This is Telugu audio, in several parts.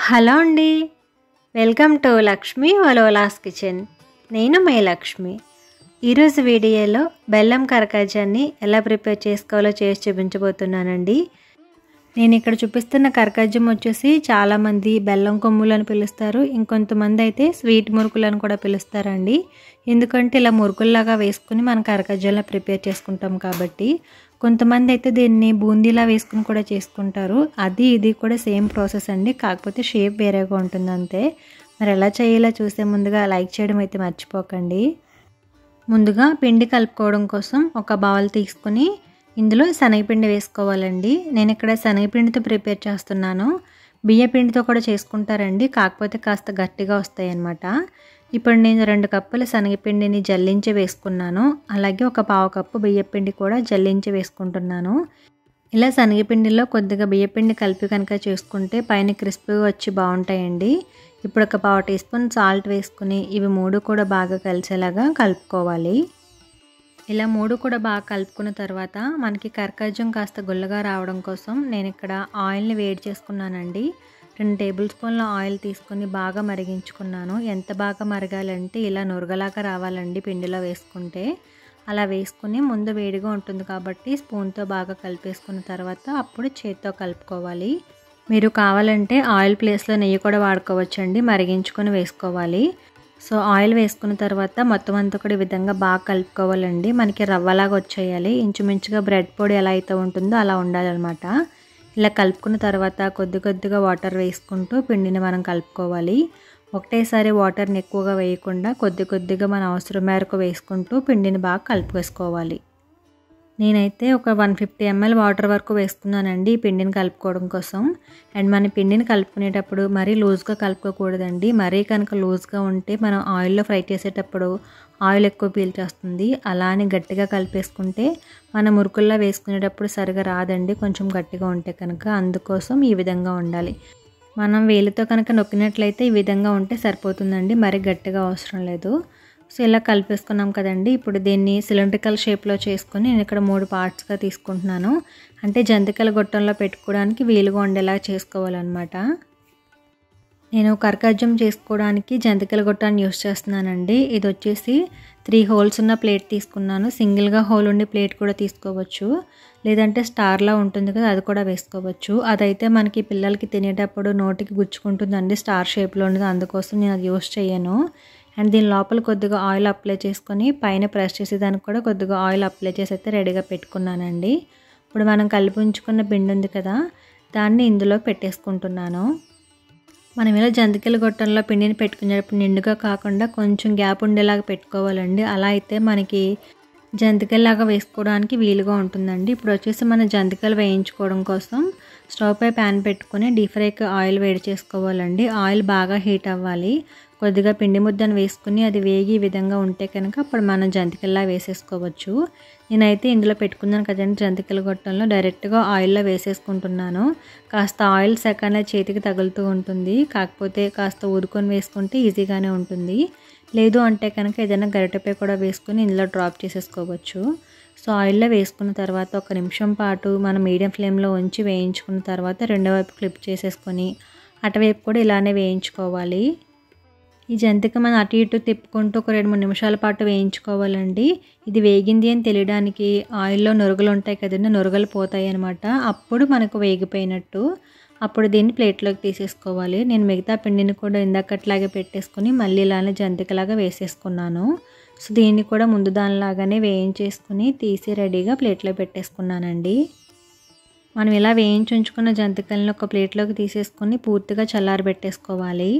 హలో అండి, వెల్కమ్ టు లక్ష్మి వలోలాస్ కిచెన్. నేను మీ లక్ష్మి. ఈరోజు వీడియోలో బెల్లం కరకాజాన్ని ఎలా ప్రిపేర్ చేసుకోవాలో చేసి చూపించబోతున్నానండి. నేను ఇక్కడ చూపిస్తున్న కరకాజం వచ్చేసి చాలామంది బెల్లం కొమ్ములు అని పిలుస్తారు, ఇంకొంతమంది అయితే స్వీట్ మురుకులు అని కూడా పిలుస్తారండి. ఎందుకంటే ఇలా మురుకుల్లాగా వేసుకుని మనం కరకాజాలను ప్రిపేర్ చేసుకుంటాం కాబట్టి. కొంతమంది అయితే దీన్ని బూందీలా వేసుకుని కూడా చేసుకుంటారు. ఇది కూడా సేమ్ ప్రాసెస్ అండి, కాకపోతే షేప్ వేరేగా ఉంటుంది అంతే. మరి ఎలా చేయాలో చూసే ముందుగా లైక్ చేయడం అయితే మర్చిపోకండి. ముందుగా పిండి కలుపుకోవడం కోసం ఒక బౌల్ తీసుకుని ఇందులో శనగపిండి వేసుకోవాలండి. నేను ఇక్కడ శనగపిండితో ప్రిపేర్ చేస్తున్నాను. బియ్య పిండితో కూడా చేసుకుంటారండి, కాకపోతే కాస్త గట్టిగా వస్తాయి అన్నమాట. ఇప్పుడు నేను 2 కప్పుల శనగపిండిని జల్లించి వేసుకున్నాను. అలాగే ఒక పావు కప్పు బియ్యపిండి కూడా జల్లించి వేసుకుంటున్నాను. ఇలా శనగపిండిలో కొద్దిగా బియ్యపిండి కలిపి కనుక చేసుకుంటే పైన క్రిస్పీగా వచ్చి బాగుంటాయండి. ఇప్పుడు ఒక పావు టీ స్పూన్ సాల్ట్ వేసుకుని ఇవి 3 కూడా బాగా కలిసేలాగా కలుపుకోవాలి. ఇలా 3 కూడా బాగా కలుపుకున్న తర్వాత మనకి కరకాజం కాస్త గుల్లగా రావడం కోసం నేను ఇక్కడ ఆయిల్ని వేడి చేసుకున్నానండి. 2 టేబుల్ స్పూన్ల ఆయిల్ తీసుకొని బాగా మరిగించుకున్నాను. ఎంత బాగా మరగాలంటే ఇలా నురగలాగా రావాలండి పిండిలో వేసుకుంటే. అలా వేసుకుని ముందు వేడిగా ఉంటుంది కాబట్టి స్పూన్తో బాగా కలిపేసుకున్న తర్వాత అప్పుడు చేత్తో కలుపుకోవాలి. మీరు కావాలంటే ఆయిల్ ప్లేస్లో నెయ్యి కూడా వాడుకోవచ్చండి, మరిగించుకొని వేసుకోవాలి. సో ఆయిల్ వేసుకున్న తర్వాత మొత్తం అంతా కూడా ఈ విధంగా బాగా కలుపుకోవాలండి. మనకి రవ్వలాగా వచ్చేయాలి, ఇంచుమించుగా బ్రెడ్ పొడి ఎలా అయితే ఉంటుందో అలా ఉండాలన్నమాట. ఇలా కలుపుకున్న తర్వాత కొద్దిగా వాటర్ వేసుకుంటూ పిండిని మనం కలుపుకోవాలి. ఒకటేసారి వాటర్ని ఎక్కువగా వేయకుండా కొద్దిగా మన అవసరం మేరకు వేసుకుంటూ పిండిని బాగా కలుపుకోవాలి. నేనైతే ఒక 150 ml వాటర్ వరకు వేసుకున్నానండి ఈ పిండిని కలుపుకోవడం కోసం. అండ్ మన పిండిని కలుపుకునేటప్పుడు మరీ లూజ్గా కలుపుకోకూడదండి. మరీ కనుక లూజ్గా ఉంటే మనం ఆయిల్లో ఫ్రై చేసేటప్పుడు ఆయిల్ ఎక్కువ పీల్చేస్తుంది. అలా అని గట్టిగా కలిపేసుకుంటే మన మురుకుల్లో వేసుకునేటప్పుడు సరిగా రాదండి, కొంచెం గట్టిగా ఉంటే కనుక. అందుకోసం ఈ విధంగా ఉండాలి. మనం వేలితో కనుక నొక్కినట్లయితే ఈ విధంగా ఉంటే సరిపోతుందండి, మరీ గట్టిగా అవసరం లేదు. సో ఇలా కలిపేసుకున్నాం కదండి. ఇప్పుడు దీన్ని సిలిండ్రికల్ షేప్లో చేసుకొని నేను ఇక్కడ 3 పార్ట్స్గా తీసుకుంటున్నాను. అంటే జంతికల గొట్టంలో పెట్టుకోవడానికి వీలుగా ఉండేలా చేసుకోవాలన్నమాట. నేను కరకాజం చేసుకోవడానికి జంతికల గొట్టాన్ని యూస్ చేస్తున్నానండి. ఇది వచ్చేసి 3 హోల్స్ ఉన్న ప్లేట్ తీసుకున్నాను. సింగిల్గా హోల్ ఉండే ప్లేట్ కూడా తీసుకోవచ్చు, లేదంటే స్టార్లా ఉంటుంది కదా అది కూడా వేసుకోవచ్చు. అదైతే మనకి పిల్లలకి తినేటప్పుడు నోటికి గుచ్చుకుంటుందండి, స్టార్ షేప్లో ఉండదు, అందుకోసం నేను అది యూస్ చేయను. అండ్ దీని లోపల కొద్దిగా ఆయిల్ అప్లై చేసుకొని పైన ప్రెస్ చేసేదానికి కూడా కొద్దిగా ఆయిల్ అప్లై చేసి అయితే రెడీగా పెట్టుకున్నానండి. ఇప్పుడు మనం కలిపి ఉంచుకున్న పిండి ఉంది కదా, దాన్ని ఇందులో పెట్టేసుకుంటున్నాను. మనం ఇలా జంతికల గొట్టంలో పిండిని పెట్టుకునేటప్పుడు నిండుగా కాకుండా కొంచెం గ్యాప్ ఉండేలాగా పెట్టుకోవాలండి. అలా అయితే మనకి జంతికల్లాగా వేసుకోవడానికి వీలుగా ఉంటుందండి. ఇప్పుడు వచ్చేసి మన జంతికలు వేయించుకోవడం కోసం స్టవ్ పై ప్యాన్ పెట్టుకొని డీప్ ఫ్రైకి ఆయిల్ వేడి చేసుకోవాలండి. ఆయిల్ బాగా హీట్ అవ్వాలి. కొద్దిగా పిండి ముద్దను వేసుకుని అది వేగి ఈ విధంగా ఉంటే కనుక అప్పుడు మనం జంతికల్లా వేసేసుకోవచ్చు. నేనైతే ఇందులో పెట్టుకున్నాను కదండి జంతికల గొట్టంలో, డైరెక్ట్గా ఆయిల్లో వేసేసుకుంటున్నాను. కాస్త ఆయిల్ సెకండ్లో చేతికి తగులుతూ ఉంటుంది, కాకపోతే కాస్త ఊరుకొని వేసుకుంటే ఈజీగానే ఉంటుంది. లేదు అంటే కనుక ఏదైనా గరిటెపై కూడా వేసుకుని ఇందులో డ్రాప్ చేసేసుకోవచ్చు. సో ఆయిల్లో వేసుకున్న తర్వాత 1 నిమిషం పాటు మనం మీడియం ఫ్లేమ్లో ఉంచి వేయించుకున్న తర్వాత రెండో వైపు ఫ్లిప్ చేసేసుకొని అటువైపు కూడా ఇలానే వేయించుకోవాలి. ఈ జంతిక మనం అటు ఇటు తిప్పుకుంటూ ఒక 2-3 నిమిషాల పాటు వేయించుకోవాలండి. ఇది వేగింది అని తెలియడానికి ఆయిల్లో నురుగులు ఉంటాయి కదండి, నురుగులు పోతాయి అన్నమాట. అప్పుడు మనకు వేగిపోయినట్టు. అప్పుడు దీన్ని ప్లేట్లోకి తీసేసుకోవాలి. నేను మిగతా పిండిని కూడా ఇందాకట్లాగే పెట్టేసుకొని మళ్ళీ ఇలానే జంతికలాగా వేసేసుకున్నాను. సో దీన్ని కూడా ముందు దానిలాగానే వేయించేసుకుని తీసి రెడీగా ప్లేట్లో పెట్టేసుకున్నానండి. మనం ఇలా వేయించి ఉంచుకున్న జంతికలను ఒక ప్లేట్లోకి తీసేసుకొని పూర్తిగా చల్లారబెట్టేసుకోవాలి.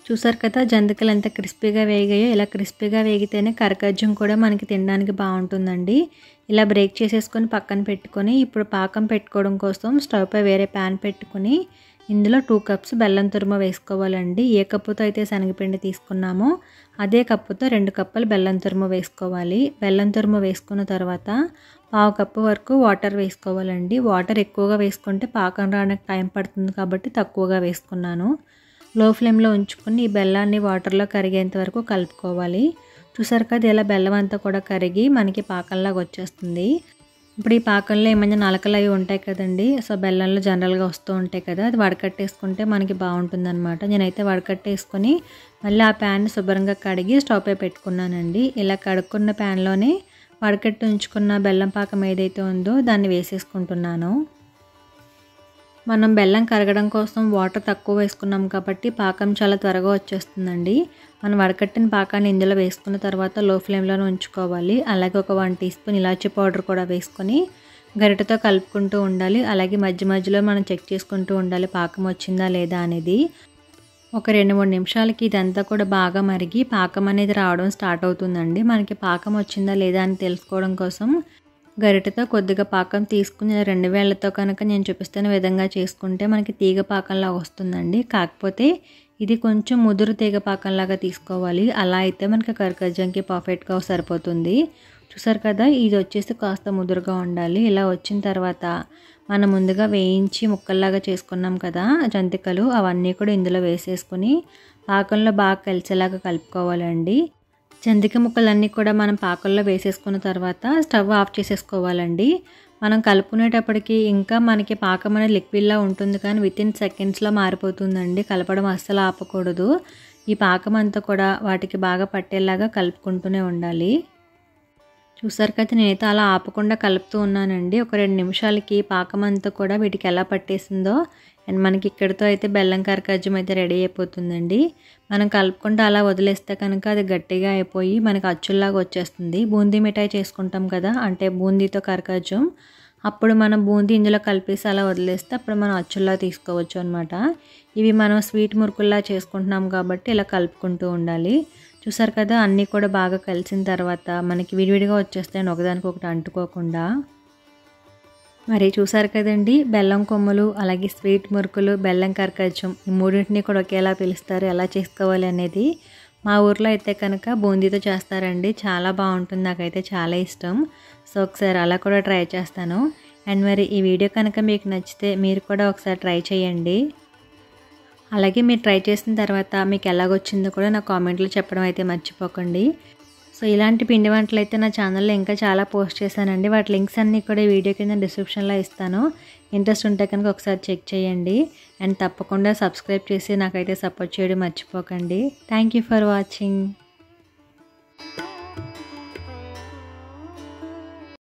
చూసారు కదా జంతికలు ఎంత క్రిస్పీగా వేగాయో. ఇలా క్రిస్పీగా వేగితేనే కరకాజం కూడా మనకి తినడానికి బాగుంటుందండి. ఇలా బ్రేక్ చేసేసుకొని పక్కన పెట్టుకొని ఇప్పుడు పాకం పెట్టుకోవడం కోసం స్టవ్ పై వేరే ప్యాన్ పెట్టుకొని ఇందులో 2 కప్స్ బెల్లం తురుము వేసుకోవాలండి. ఏ కప్పుతో అయితే శనగపిండి తీసుకున్నామో అదే కప్పుతో 2 కప్పులు బెల్లం తురుము వేసుకోవాలి. బెల్లం తురుము వేసుకున్న తర్వాత 1/2 కప్పు వరకు వాటర్ వేసుకోవాలండి. వాటర్ ఎక్కువగా వేసుకుంటే పాకం రావడానికి టైం పడుతుంది కాబట్టి తక్కువగా వేసుకున్నాను. లో ఫ్లేమ్లో ఉంచుకుని ఈ బెల్లాన్ని వాటర్లో కరిగేంత వరకు కలుపుకోవాలి. చూసారు కదా, ఇలా బెల్లం అంతా కూడా కరిగి మనకి పాకంలాగా వచ్చేస్తుంది. ఇప్పుడు ఈ పాకంలో ఏమైనా నలకలు అవి ఉంటాయి కదండి, సో బెల్లంలో జనరల్గా వస్తూ ఉంటాయి కదా, అది వడకట్టేసుకుంటే మనకి బాగుంటుంది అనమాట. నేనైతే వడకట్టేసుకొని మళ్ళీ ఆ ప్యాన్ శుభ్రంగా కడిగి స్టవ్ పై పెట్టుకున్నానండి. ఇలా కడుక్కున్న ప్యాన్లోనే వడకట్టి ఉంచుకున్న బెల్లం పాకం ఏదైతే ఉందో దాన్ని వేసేసుకుంటున్నాను. మనం బెల్లం కరగడం కోసం వాటర్ తక్కువ వేసుకున్నాం కాబట్టి పాకం చాలా త్వరగా వచ్చేస్తుందండి. మనం వడకట్టిన పాకాన్ని ఇందులో వేసుకున్న తర్వాత లో ఫ్లేమ్లోనే ఉంచుకోవాలి. అలాగే ఒక 1 టీ స్పూన్ ఇలాచీ పౌడర్ కూడా వేసుకొని గరిటెతో కలుపుకుంటూ ఉండాలి. అలాగే మధ్య మధ్యలో మనం చెక్ చేసుకుంటూ ఉండాలి పాకం వచ్చిందా లేదా అనేది. ఒక 2-3 నిమిషాలకి ఇదంతా కూడా బాగా మరిగి పాకం అనేది రావడం స్టార్ట్ అవుతుందండి. మనకి పాకం వచ్చిందా లేదా అని తెలుసుకోవడం కోసం గరిటెతో కొద్దిగా పాకం తీసుకుని 2 వేళ్లతో కనుక నేను చూపిస్తున్న విధంగా చేసుకుంటే మనకి తీగ పాకంలా వస్తుందండి. కాకపోతే ఇది కొంచెం ముదురు తీగ పాకంలాగా తీసుకోవాలి. అలా అయితే మనకి కర్కజ్జంకి పర్ఫెక్ట్గా సరిపోతుంది. చూసారు కదా, ఇది వచ్చేసి కాస్త ముదురుగా ఉండాలి. ఇలా వచ్చిన తర్వాత మనం ముందుగా వేయించి ముక్కల్లాగా చేసుకున్నాం కదా జంతికలు, అవన్నీ కూడా ఇందులో వేసేసుకొని పాకంలో బాగా కలిసేలాగా కలుపుకోవాలండి. జంతిక ముక్కలన్నీ కూడా మనం పాకంలో వేసేసుకున్న తర్వాత స్టవ్ ఆఫ్ చేసేసుకోవాలండి. మనం కలుపుకునేటప్పటికి ఇంకా మనకి పాకం అనేది లిక్విడ్లా ఉంటుంది, కానీ వితిన్ సెకండ్స్లో మారిపోతుందండి. కలపడం అస్సలు ఆపకూడదు. ఈ పాకం అంతా కూడా వాటికి బాగా పట్టేలాగా కలుపుకుంటూనే ఉండాలి. చూసారు కదా, నేనైతే అలా ఆపకుండా కలుపుతూ ఉన్నానండి. ఒక 2 నిమిషాలకి పాకం అంతా కూడా వీటికి ఎలా పట్టేసిందో అండ్ మనకి ఇక్కడితో అయితే బెల్లం కరకజ్జం అయితే రెడీ అయిపోతుందండి. మనం కలుపుకుంటూ అలా వదిలేస్తే కనుక అది గట్టిగా అయిపోయి మనకి అచ్చుల్లాగా వచ్చేస్తుంది. బూందీ మిఠాయి చేసుకుంటాం కదా, అంటే బూందీతో కరకజ్జం, అప్పుడు మనం బూందీ ఇందులో కలిపేసి అలా వదిలేస్తే అప్పుడు మనం అచ్చుల్లా తీసుకోవచ్చు అనమాట. ఇవి మనం స్వీట్ మురుకుల్లా చేసుకుంటున్నాం కాబట్టి ఇలా కలుపుకుంటూ ఉండాలి. చూసారు కదా, అన్నీ కూడా బాగా కలిసిన తర్వాత మనకి విడివిడిగా వచ్చేస్తాయి ఒకదానికొకటి అంటుకోకుండా. మరి చూసారు కదండి, బెల్లం కొమ్ములు అలాగే స్వీట్ మురుకులు బెల్లం కరకజ్జం ఈ మూడింటిని కూడా ఒకేలా పిలుస్తారు. ఎలా చేసుకోవాలి అనేది మా ఊర్లో అయితే కనుక బూందీతో చేస్తారండి. చాలా బాగుంటుంది, నాకైతే చాలా ఇష్టం. సో ఒకసారి అలా కూడా ట్రై చేస్తాను. అండ్ మరి ఈ వీడియో కనుక మీకు నచ్చితే మీరు కూడా ఒకసారి ట్రై చేయండి. అలాగే మీరు ట్రై చేసిన తర్వాత మీకు ఎలాగొచ్చిందో కూడా నా కామెంట్లో చెప్పడం అయితే మర్చిపోకండి. సో ఇలాంటి పిండి వంటలు అయితే నా ఛానల్లో ఇంకా చాలా పోస్ట్ చేశానండి. వాటి లింక్స్ అన్నీ కూడా వీడియో కింద డిస్క్రిప్షన్లో ఇస్తాను. ఇంట్రెస్ట్ ఉంటే కనుక ఒకసారి చెక్ చేయండి. అండ్ తప్పకుండా సబ్స్క్రైబ్ చేసి నాకైతే సపోర్ట్ చేయడం మర్చిపోకండి. Thank you for watching.